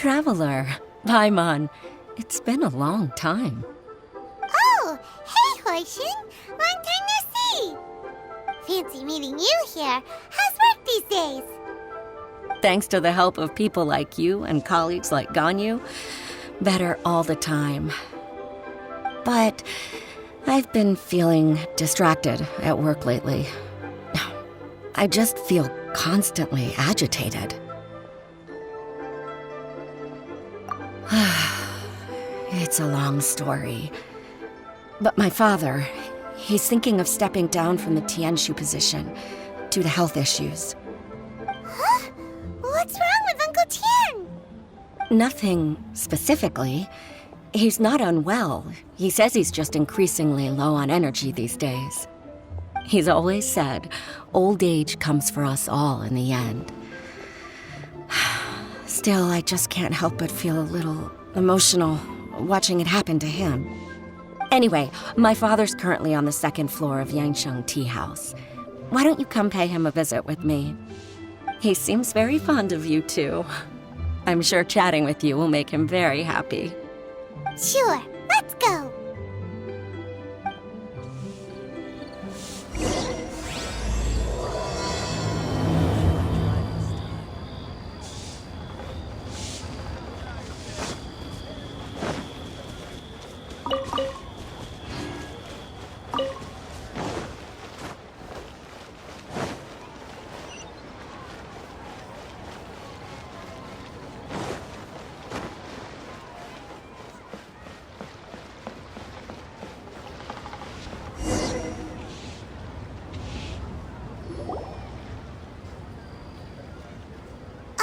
traveler. Paimon. It's been a long time. Oh, hey, Hoishin! Long time no see! Fancy meeting you here. How's work these days? Thanks to the help of people like you and colleagues like Ganyu, better all the time. But I've been feeling distracted at work lately. I just feel constantly agitated. It's a long story. But my father, he's thinking of stepping down from the Tianshu position due to health issues. Huh? What's wrong with Uncle Tian? Nothing specifically. He's not unwell. He says he's just increasingly low on energy these days. He's always said, old age comes for us all in the end. Still, I just can't help but feel a little emotional watching it happen to him. Anyway, my father's currently on the second floor of Yangsheng Tea House. Why don't you come pay him a visit with me? He seems very fond of you, too. I'm sure chatting with you will make him very happy. Sure, let's go.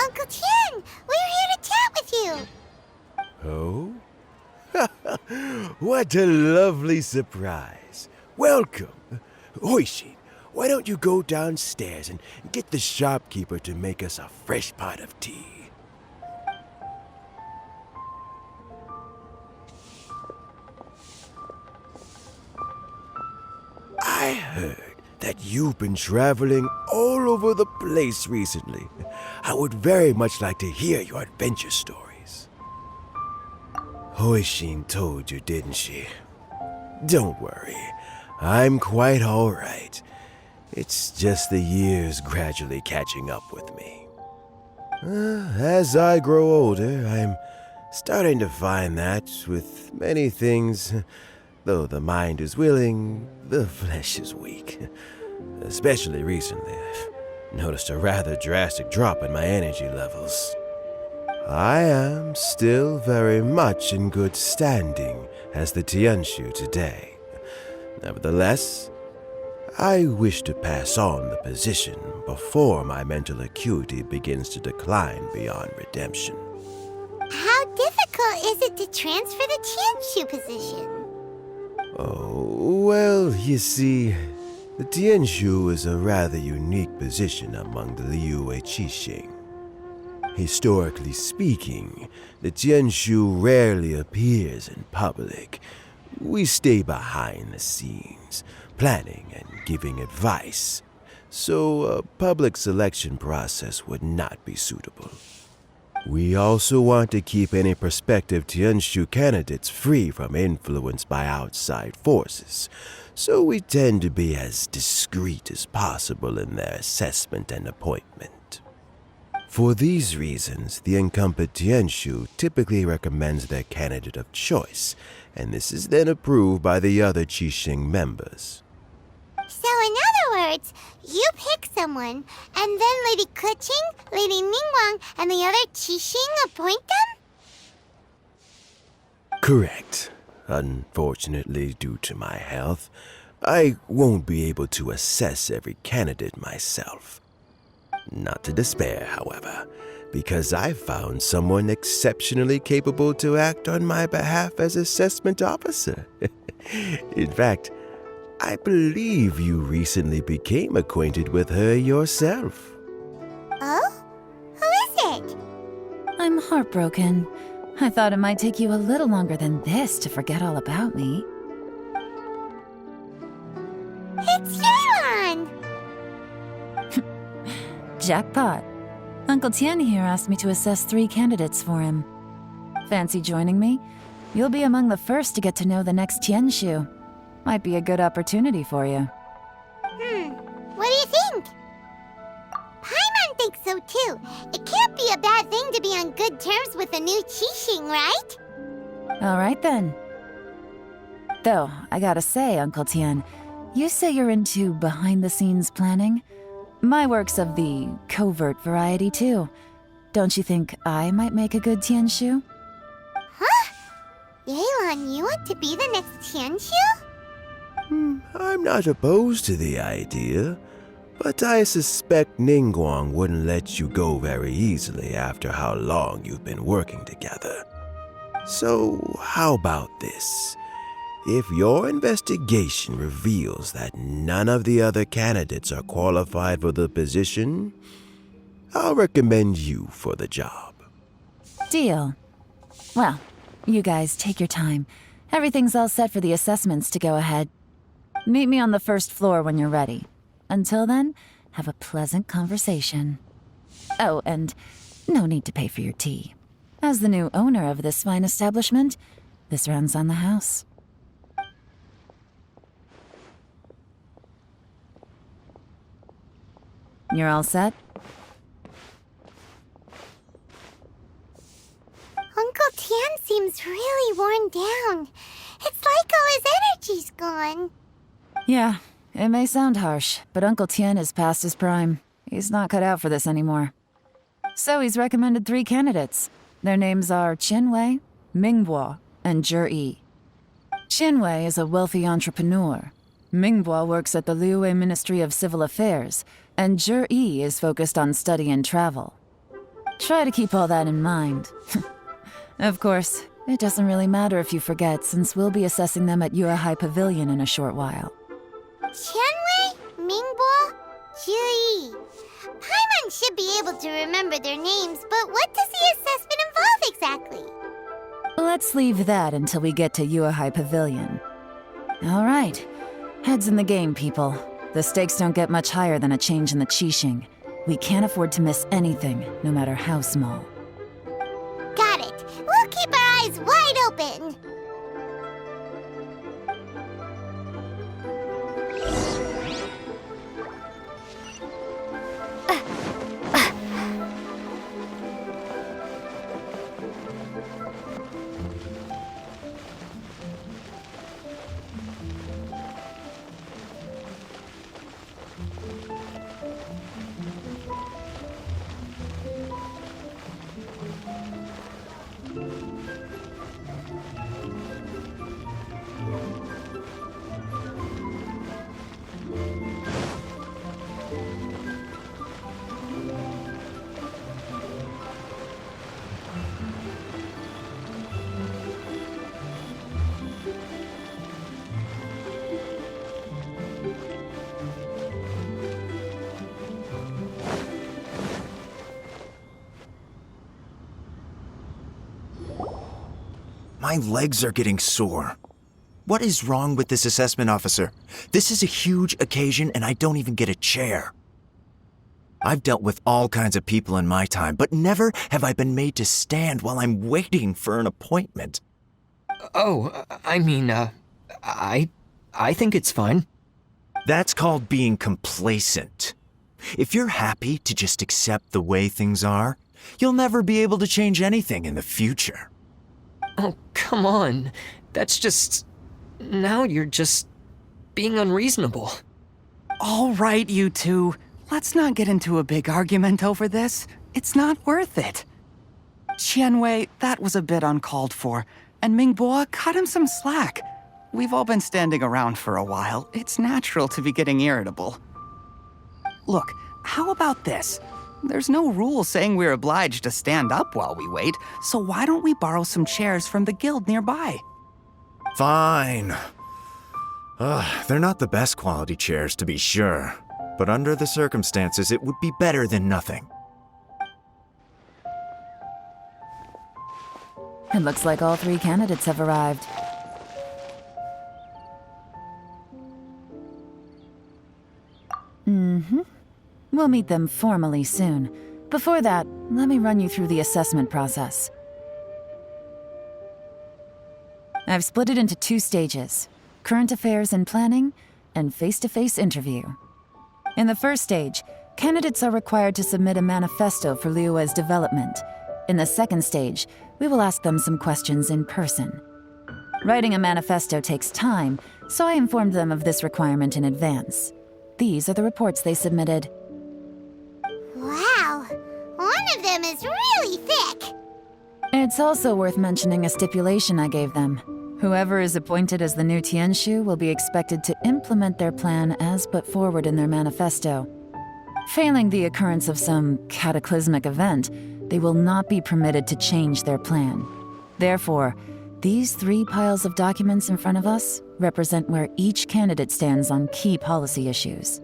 Uncle Tian, we're here to chat with you. Oh? What a lovely surprise. Welcome. Hoishin, why don't you go downstairs and get the shopkeeper to make us a fresh pot of tea? I heard that you've been traveling all over the place recently. I would very much like to hear your adventure stories. Hoishin told you, didn't she? Don't worry, I'm quite all right. It's just the years gradually catching up with me. As I grow older, I'm starting to find that with many things, though the mind is willing, the flesh is weak. Especially recently, I've noticed a rather drastic drop in my energy levels. I am still very much in good standing as the Tianshu today. Nevertheless, I wish to pass on the position before my mental acuity begins to decline beyond redemption. How difficult is it to transfer the Tianshu position? Oh, well, you see, the Tianshu is a rather unique position among the Liyue Qixing. Historically speaking, the Tianshu rarely appears in public. We stay behind the scenes, planning and giving advice, so a public selection process would not be suitable. We also want to keep any prospective Tianshu candidates free from influence by outside forces, so we tend to be as discreet as possible in their assessment and appointment. For these reasons, the incumbent Tianshu typically recommends their candidate of choice, and this is then approved by the other Qixing members. So in other words, you pick someone, and then Lady Keqing, Lady Ningguang, and the other Qixing appoint them? Correct. Unfortunately, due to my health, I won't be able to assess every candidate myself. Not to despair, however, because I found someone exceptionally capable to act on my behalf as assessment officer. In fact, I believe you recently became acquainted with her yourself. Oh? Who is it? I'm heartbroken. I thought it might take you a little longer than this to forget all about me. It's Yeon! Jackpot. Uncle Tian here asked me to assess 3 candidates for him. Fancy joining me? You'll be among the first to get to know the next Tianshu. Might be a good opportunity for you. What do you think? Paimon thinks so too. It can't be a bad thing to be on good terms with a new Qixing, right? Alright then. Though, I gotta say, Uncle Tian, you say you're into behind-the-scenes planning? My work's of the covert variety too. Don't you think I might make a good Tianshu? Huh? Yelan, you want to be the next Tianshu? I'm not opposed to the idea, but I suspect Ningguang wouldn't let you go very easily after how long you've been working together. So, how about this? If your investigation reveals that none of the other candidates are qualified for the position, I'll recommend you for the job. Deal. Well, you guys take your time. Everything's all set for the assessments to go ahead. Meet me on the first floor when you're ready. Until then, have a pleasant conversation. Oh, and no need to pay for your tea. As the new owner of this fine establishment, this runs on the house. You're all set? Uncle Tian seems really worn down. It's like all his energy's gone. Yeah, it may sound harsh, but Uncle Tian is past his prime. He's not cut out for this anymore. So he's recommended 3 candidates. Their names are Qianwei, Mingbo, and Zhi. Qianwei is a wealthy entrepreneur. Mingbo works at the Liyue Ministry of Civil Affairs, and Zhi is focused on study and travel. Try to keep all that in mind. Of course, it doesn't really matter if you forget, since we'll be assessing them at Yuehai Pavilion in a short while. Qianwei, Mingbo, Zhi. Paimon should be able to remember their names, but what does the assessment involve exactly? Let's leave that until we get to Yuehai Pavilion. All right. Heads in the game, people. The stakes don't get much higher than a change in the Qixing. We can't afford to miss anything, no matter how small. Got it. We'll keep our eyes wide open. My legs are getting sore. What is wrong with this assessment officer? This is a huge occasion and I don't even get a chair. I've dealt with all kinds of people in my time, but never have I been made to stand while I'm waiting for an appointment. Oh, I think it's fine. That's called being complacent. If you're happy to just accept the way things are, you'll never be able to change anything in the future. Oh, come on. That's just... Now you're just being unreasonable. All right, you two. Let's not get into a big argument over this. It's not worth it. Qianwei, that was a bit uncalled for. And Mingbo, cut him some slack. We've all been standing around for a while. It's natural to be getting irritable. Look, how about this? There's no rule saying we're obliged to stand up while we wait, so why don't we borrow some chairs from the guild nearby? Fine. They're not the best quality chairs, to be sure. But under the circumstances, it would be better than nothing. It looks like all 3 candidates have arrived. We'll meet them formally soon. Before that, let me run you through the assessment process. I've split it into 2 stages: current affairs and planning, and face-to-face interview. In the first stage, candidates are required to submit a manifesto for Liyue's development. In the second stage, we will ask them some questions in person. Writing a manifesto takes time, so I informed them of this requirement in advance. These are the reports they submitted. Wow, one of them is really thick. It's also worth mentioning a stipulation I gave them. Whoever is appointed as the new Tianshu will be expected to implement their plan as put forward in their manifesto. Failing the occurrence of some cataclysmic event, they will not be permitted to change their plan. Therefore, these 3 piles of documents in front of us represent where each candidate stands on key policy issues.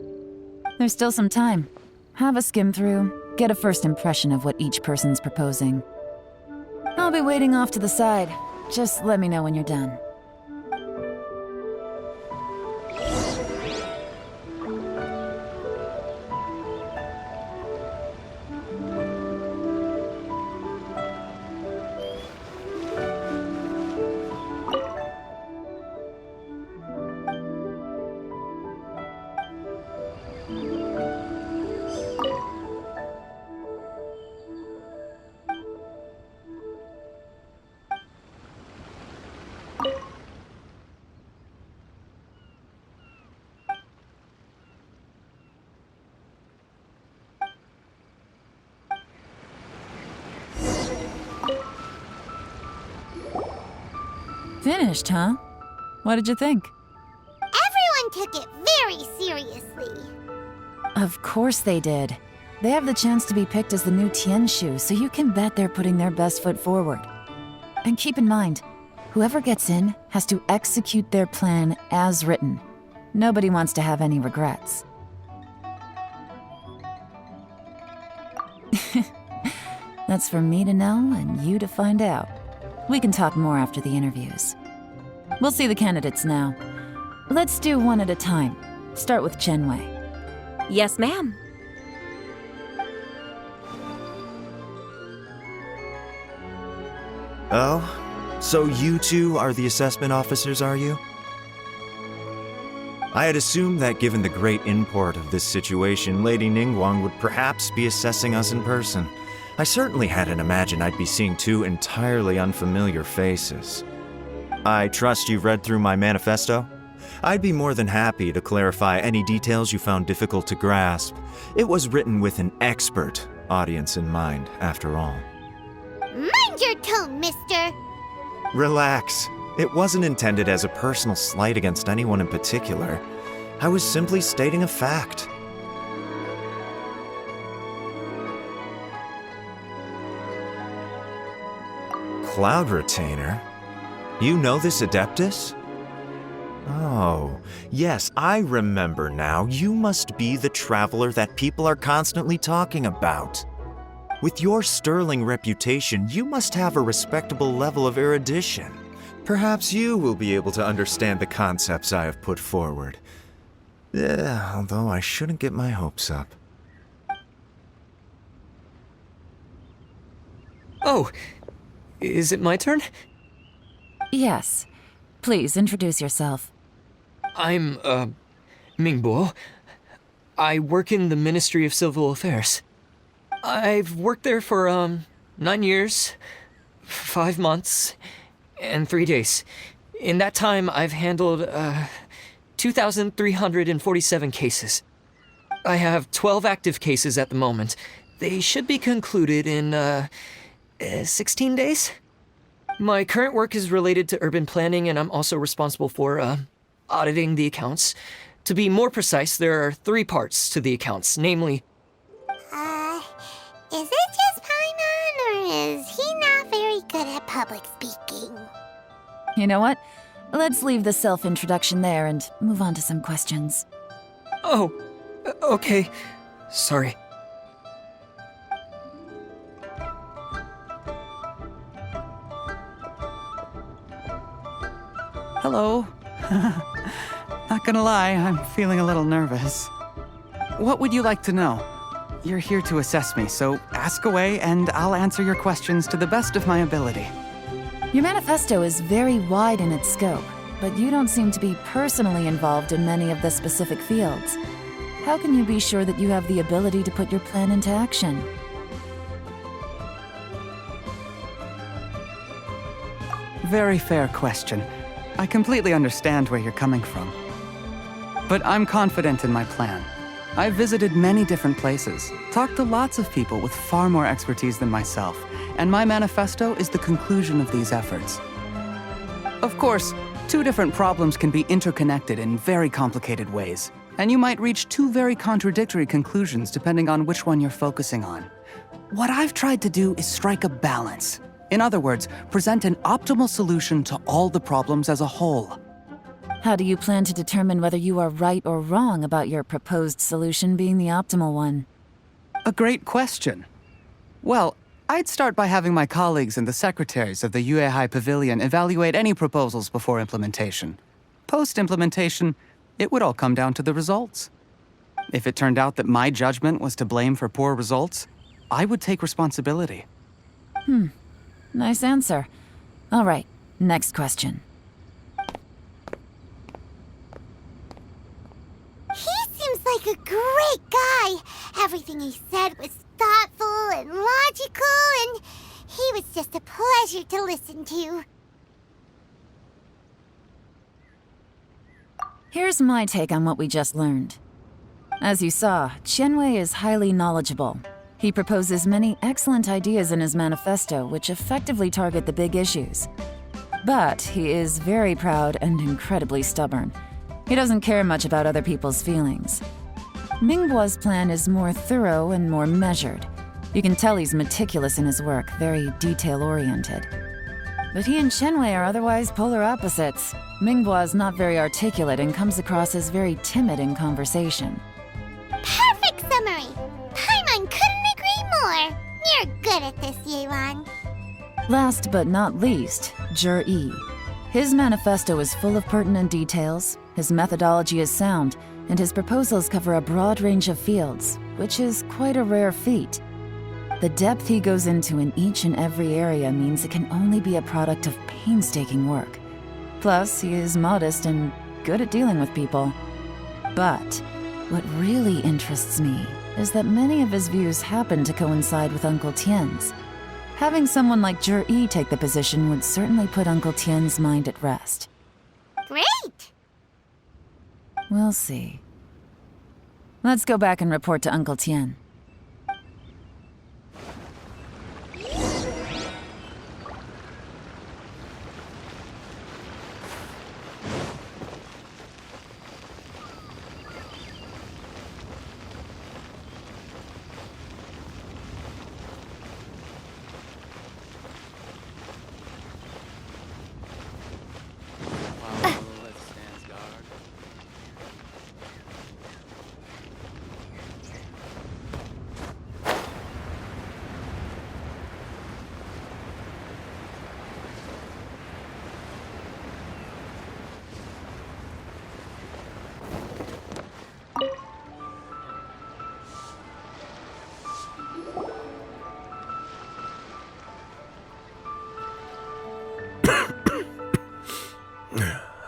There's still some time. Have a skim through, get a first impression of what each person's proposing. I'll be waiting off to the side. Just let me know when you're done. Finished, huh? What did you think? Everyone took it very seriously. Of course they did. They have the chance to be picked as the new Tianshu, so you can bet they're putting their best foot forward. And keep in mind, whoever gets in has to execute their plan as written. Nobody wants to have any regrets. That's for me to know and you to find out. We can talk more after the interviews. We'll see the candidates now. Let's do one at a time. Start with Chenwei. Yes, ma'am. Oh, so you 2 are the assessment officers, are you? I had assumed that given the great import of this situation, Lady Ningguang would perhaps be assessing us in person. I certainly hadn't imagined I'd be seeing 2 entirely unfamiliar faces. I trust you've read through my manifesto? I'd be more than happy to clarify any details you found difficult to grasp. It was written with an expert audience in mind, after all. Mind your tone, mister. Relax. It wasn't intended as a personal slight against anyone in particular. I was simply stating a fact. Cloud Retainer? You know this Adeptus? Oh, yes, I remember now. You must be the traveler that people are constantly talking about. With your sterling reputation, you must have a respectable level of erudition. Perhaps you will be able to understand the concepts I have put forward. Although I shouldn't get my hopes up. Oh, is it my turn? Yes. Please introduce yourself. I'm, Mingbo. I work in the Ministry of Civil Affairs. I've worked there for, 9 years, 5 months, and 3 days. In that time, I've handled, 2,347 cases. I have 12 active cases at the moment. They should be concluded in, 16 days? My current work is related to urban planning, and I'm also responsible for, auditing the accounts. To be more precise, there are 3 parts to the accounts, namely... Is it just Paimon, or is he not very good at public speaking? You know what? Let's leave the self-introduction there and move on to some questions. Oh, okay. Sorry. Hello. Not gonna lie, I'm feeling a little nervous. What would you like to know? you're here to assess me, so ask away and I'll answer your questions to the best of my ability. Your manifesto is very wide in its scope, but you don't seem to be personally involved in many of the specific fields. How can you be sure that you have the ability to put your plan into action? Very fair question. I completely understand where you're coming from. But I'm confident in my plan. I've visited many different places, talked to lots of people with far more expertise than myself, and my manifesto is the conclusion of these efforts. Of course, two different problems can be interconnected in very complicated ways, and you might reach two very contradictory conclusions depending on which one you're focusing on. What I've tried to do is strike a balance. In other words, present an optimal solution to all the problems as a whole. How do you plan to determine whether you are right or wrong about your proposed solution being the optimal one? A great question. Well, I'd start by having my colleagues and the secretaries of the Yuehai Pavilion evaluate any proposals before implementation. Post-implementation, it would all come down to the results. If it turned out that my judgment was to blame for poor results, I would take responsibility. Nice answer. All right, next question. He seems like a great guy. Everything he said was thoughtful and logical, and he was just a pleasure to listen to. Here's my take on what we just learned. As you saw, Qianwei is highly knowledgeable. He proposes many excellent ideas in his manifesto which effectively target the big issues. But he is very proud and incredibly stubborn. He doesn't care much about other people's feelings. Mingbo's plan is more thorough and more measured. You can tell he's meticulous in his work, very detail-oriented. But he and Qianwei are otherwise polar opposites. Mingbo is not very articulate and comes across as very timid in conversation. Perfect summary! Paimon couldn't agree more! You're good at this, Yewan. Last but not least, Zhi. His manifesto is full of pertinent details, his methodology is sound, and his proposals cover a broad range of fields, which is quite a rare feat. The depth he goes into in each and every area means it can only be a product of painstaking work. Plus, he is modest and good at dealing with people. But what really interests me is that many of his views happen to coincide with Uncle Tien's. Having someone like Zhi take the position would certainly put Uncle Tien's mind at rest. Great! We'll see. Let's go back and report to Uncle Tien.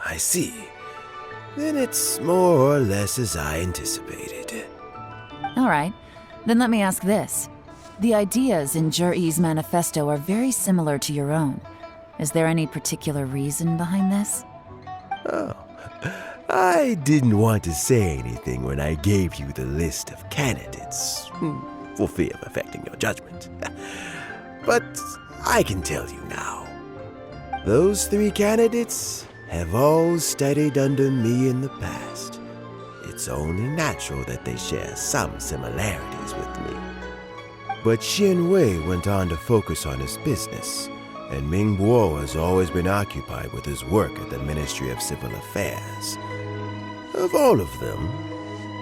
I see. Then it's more or less as I anticipated. All right, then let me ask this. The ideas in Zhi's manifesto are very similar to your own. Is there any particular reason behind this? Oh, I didn't want to say anything when I gave you the list of candidates, for fear of affecting your judgment. But I can tell you now. Those 3 candidates have all studied under me in the past. It's only natural that they share some similarities with me. But Qianwei went on to focus on his business, and Mingbo has always been occupied with his work at the Ministry of Civil Affairs. Of all of them,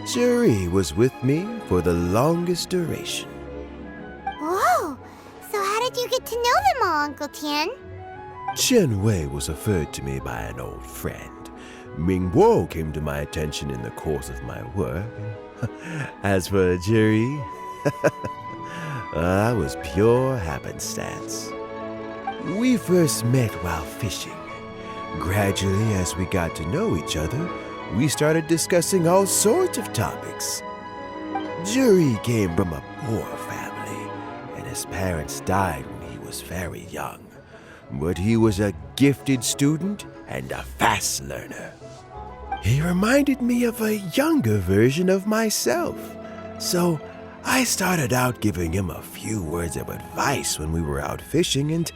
Zhi was with me for the longest duration. Whoa! So how did you get to know them all, Uncle Tien? Qianwei was referred to me by an old friend. Mingbo came to my attention in the course of my work. As for Zhi, That was pure happenstance. We first met while fishing. Gradually, as we got to know each other, we started discussing all sorts of topics. Juri came from a poor family, and his parents died when he was very young. But he was a gifted student and a fast learner. He reminded me of a younger version of myself, so I started out giving him a few words of advice when we were out fishing and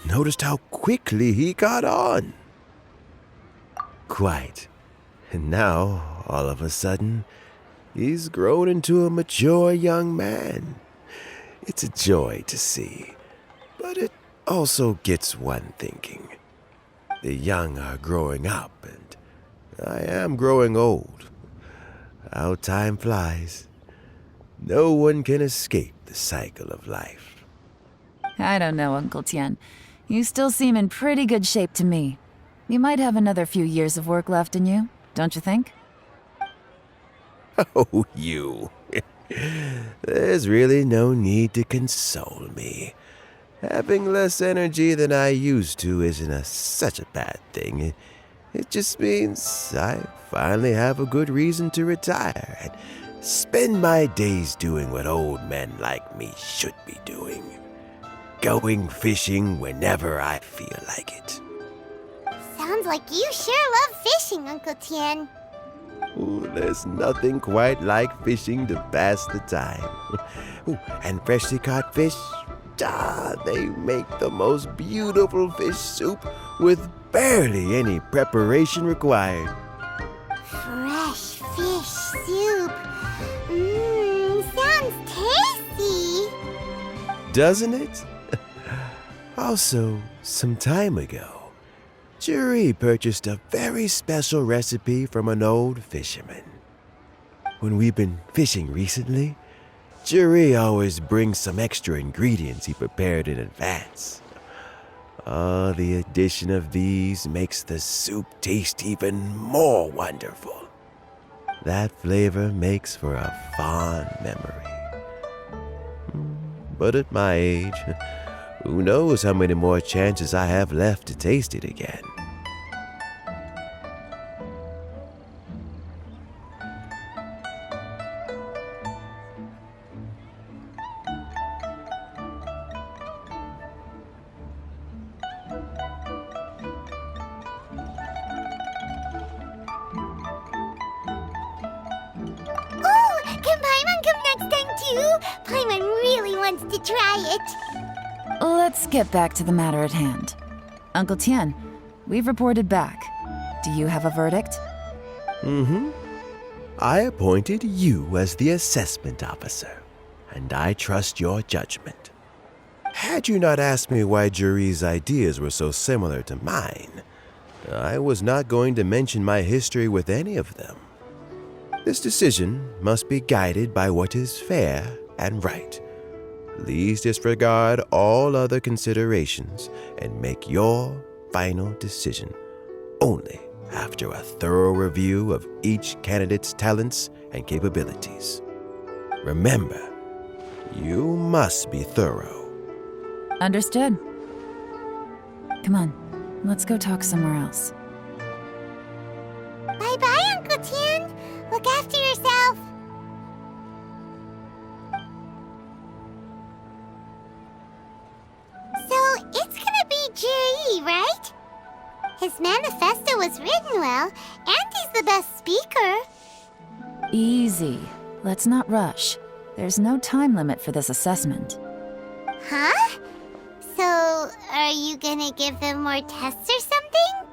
noticed how quickly he caught on. Quite. And now, all of a sudden, he's grown into a mature young man. It's a joy to see, but it also gets one thinking. The young are growing up, and I am growing old. How time flies. No one can escape the cycle of life. I don't know, Uncle Tian. You still seem in pretty good shape to me. You might have another few years of work left in you, don't you think? Oh, you. There's really no need to console me. Having less energy than I used to isn't such a bad thing. It just means I finally have a good reason to retire and spend my days doing what old men like me should be doing. Going fishing whenever I feel like it. Sounds like you sure love fishing, Uncle Tien. Ooh, there's nothing quite like fishing to pass the time. Ooh, and freshly caught fish, they make the most beautiful fish soup with barely any preparation required. Fresh fish soup. Sounds tasty. Doesn't it? Also, some time ago, Juri purchased a very special recipe from an old fisherman. When we've been fishing recently, Juri always brings some extra ingredients he prepared in advance. The addition of these makes the soup taste even more wonderful. That flavor makes for a fond memory. But at my age, who knows how many more chances I have left to taste it again. Oh, can Paimon come next time too? Paimon really wants to try it. Let's get back to the matter at hand. Uncle Tian, we've reported back. Do you have a verdict? I appointed you as the assessment officer, and I trust your judgment. Had you not asked me why Juri's ideas were so similar to mine, I was not going to mention my history with any of them. This decision must be guided by what is fair and right. Please disregard all other considerations and make your final decision only after a thorough review of each candidate's talents and capabilities. Remember, you must be thorough. Understood. Come on, let's go talk somewhere else. Bye-bye, Uncle Tien. Look after yourself. So, it's gonna be Jiri, right? His manifesto was written well, and he's the best speaker. Easy. Let's not rush. There's no time limit for this assessment. Huh? So, are you gonna give them more tests or something?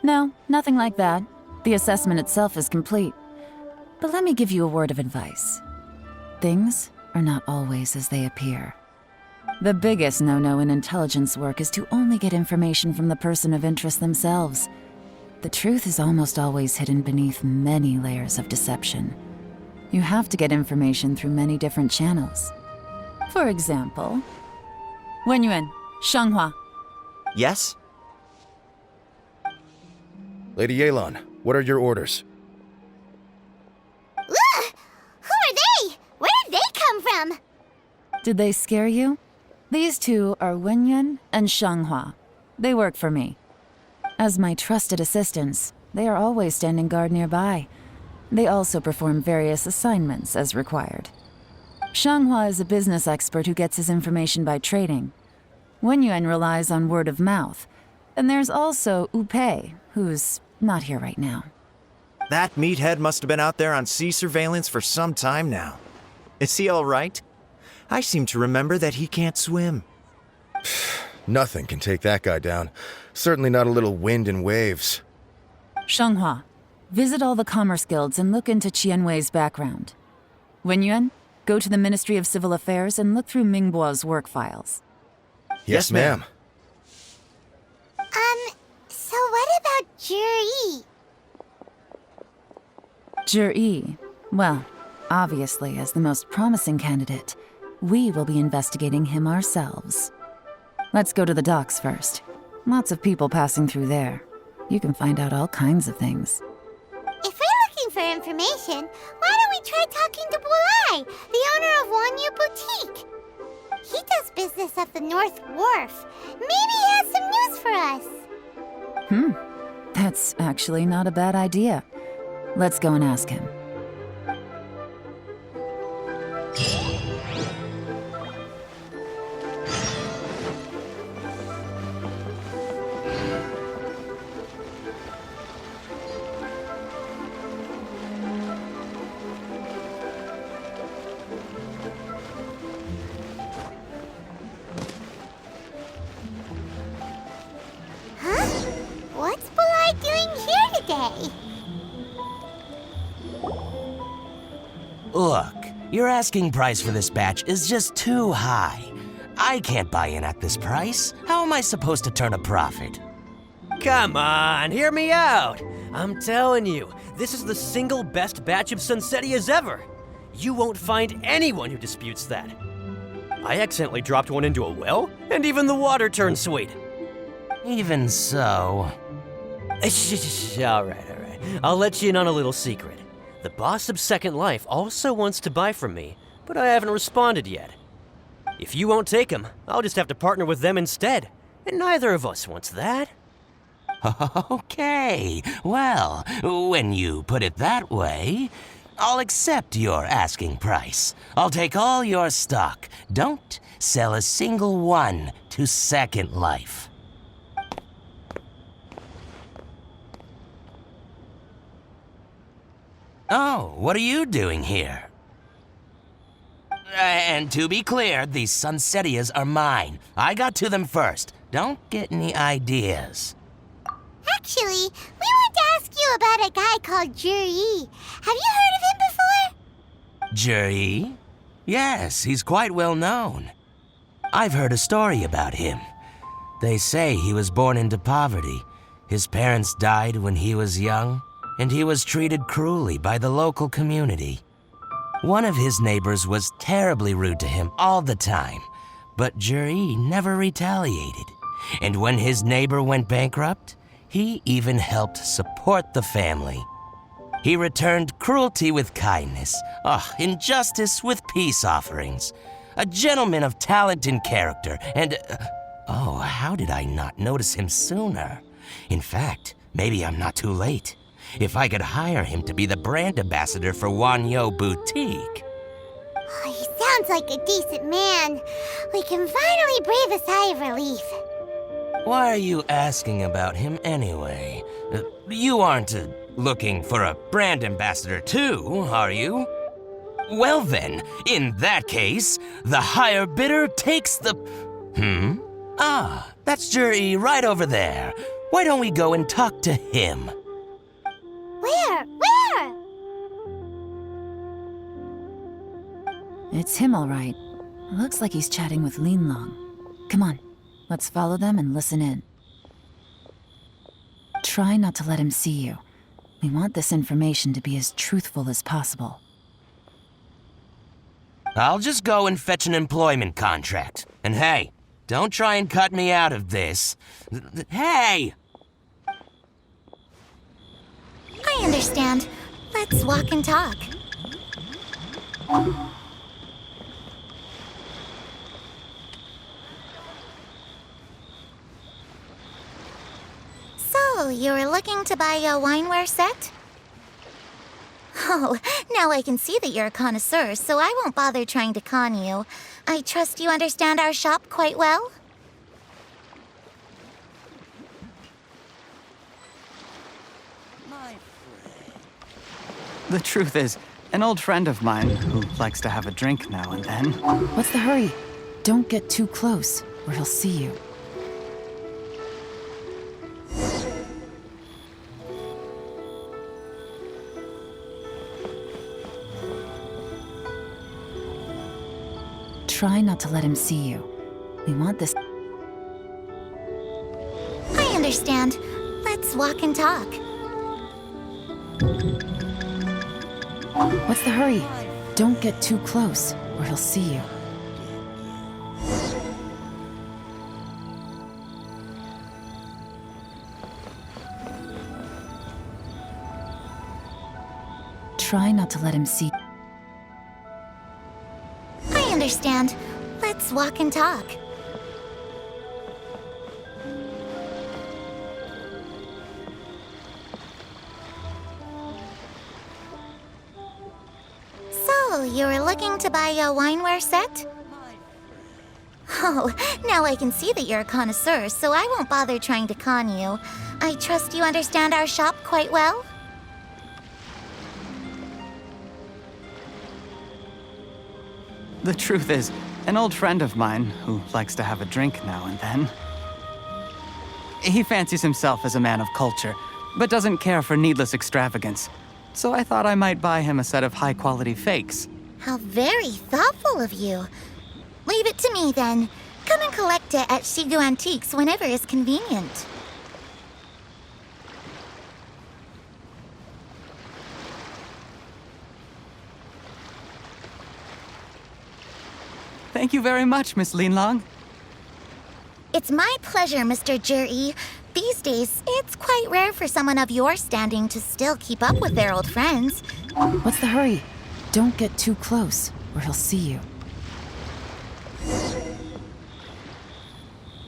No, nothing like that. The assessment itself is complete. But let me give you a word of advice. Things are not always as they appear. The biggest no-no in intelligence work is to only get information from the person of interest themselves. The truth is almost always hidden beneath many layers of deception. You have to get information through many different channels. For example, Wenyuan, Shanghua. Yes? Lady Yelan, what are your orders? Ugh! Who are they? Where did they come from? Did they scare you? These two are Wenyuan and Shanghua. They work for me. As my trusted assistants, they are always standing guard nearby. They also perform various assignments as required. Shanghua is a business expert who gets his information by trading. Wenyuan relies on word of mouth. And there's also Upei, who's not here right now. That meathead must have been out there on sea surveillance for some time now. Is he all right? I seem to remember that he can't swim. Nothing can take that guy down. Certainly not a little wind and waves. Shanghua, visit all the commerce guilds and look into Qianwei's background. Wenyuan, go to the Ministry of Civil Affairs and look through Mingbo's work files. Yes, ma'am. So what about Juri? Juri, well, obviously as the most promising candidate, we will be investigating him ourselves. Let's go to the docks first. Lots of people passing through there. You can find out all kinds of things. If we're looking for information, why don't we try talking to Bulai, the owner of Wanyu Boutique? He does business at the North Wharf. Maybe he has some news for us. That's actually not a bad idea. Let's go and ask him. What's Bulai doing here today? Look, your asking price for this batch is just too high. I can't buy in at this price. How am I supposed to turn a profit? Come on, hear me out. I'm telling you, this is the single best batch of Sunsetias ever. You won't find anyone who disputes that. I accidentally dropped one into a well, and even the water turned sweet. Even so... All right. I'll let you in on a little secret. The boss of Second Life also wants to buy from me, but I haven't responded yet. If you won't take him, I'll just have to partner with them instead, and neither of us wants that. Okay, well, when you put it that way, I'll accept your asking price. I'll take all your stock. Don't sell a single one to Second Life. Oh, what are you doing here? And to be clear, these Sunsetias are mine. I got to them first. Don't get any ideas. Actually, we want to ask you about a guy called Juri. Have you heard of him before? Juri? Yes, he's quite well known. I've heard a story about him. They say he was born into poverty. His parents died when he was young, and he was treated cruelly by the local community. One of his neighbors was terribly rude to him all the time, but Juri never retaliated. And when his neighbor went bankrupt, he even helped support the family. He returned cruelty with kindness, injustice with peace offerings. A gentleman of talent and character, and... how did I not notice him sooner? In fact, maybe I'm not too late. If I could hire him to be the brand ambassador for Wanyo Boutique. Oh, he sounds like a decent man. We can finally breathe a sigh of relief. Why are you asking about him anyway? You aren't looking for a brand ambassador too, are you? Well then, in that case, the higher bidder takes the... that's Juri right over there. Why don't we go and talk to him? Where? It's him, all right. Looks like he's chatting with Linlong. Come on, let's follow them and listen in. Try not to let him see you. We want this information to be as truthful as possible. I'll just go and fetch an employment contract. And hey, don't try and cut me out of this. Hey! I understand. Let's walk and talk. So, you were looking to buy a wineware set? Oh, now I can see that you're a connoisseur, so I won't bother trying to con you. I trust you understand our shop quite well? The truth is, an old friend of mine who likes to have a drink now and then. What's the hurry? Don't get too close, or he'll see you. Try not to let him see you. We want this. I understand. Let's walk and talk. What's the hurry? Don't get too close, or he'll see you. Try not to let him see. I understand. Let's walk and talk. So, you were looking to buy a wineware set? Oh, now I can see that you're a connoisseur, so I won't bother trying to con you. I trust you understand our shop quite well? The truth is, an old friend of mine who likes to have a drink now and then. He fancies himself as a man of culture, but doesn't care for needless extravagance. So I thought I might buy him a set of high-quality fakes. How very thoughtful of you. Leave it to me, then. Come and collect it at Shigu Antiques whenever is convenient. Thank you very much, Miss Linlong. It's my pleasure, Mr. Juri. These days, it's quite rare for someone of your standing to still keep up with their old friends. What's the hurry? Don't get too close, or he'll see you.